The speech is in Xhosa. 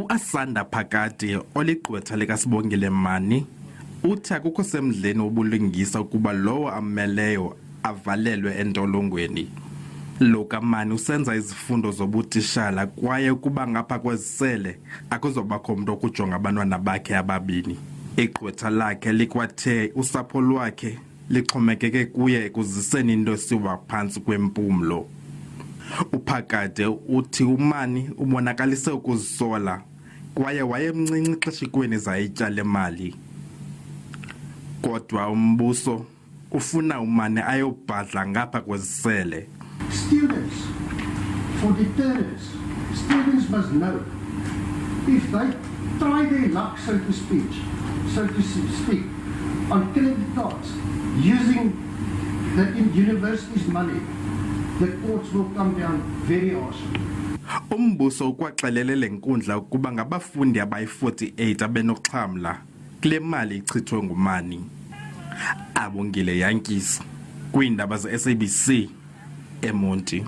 uAsanda phakade oligqwetha likaSibongile Mani uthi akukho semdleni wobulungisa ukuba lowo ammeleyo avalelwe entolongweni. Lo kaMani usenza izifundo zobutishala kwaye ukuba ngapha kwezisele akuzobakho umuntu okujonga abantwana bakhe ababini. Igqwetha lakhe likwathe usapho lwakhe lixhomekeke kuye ekuziseni into esiwa phantsi kwempumlo. Uphakade uthi uMani ubonakalise ukuzisola kwaye wayemncinci xeshikweni zayityala imali. Kodwa umbuso ufuna uMani ayobhadla ngapha kwezisele. Students, for deterrence, students must know if they try their luck, so to speak, on credit cards using the university's money, the courts will come down very harshly. Umbuso ukwaxelele lenkundla ukuba ngabafundi abayi-48 abenoxhamla kule mali ichithwe nguMani. Abongile Yankisi kwiindaba ze-SABC eMonti.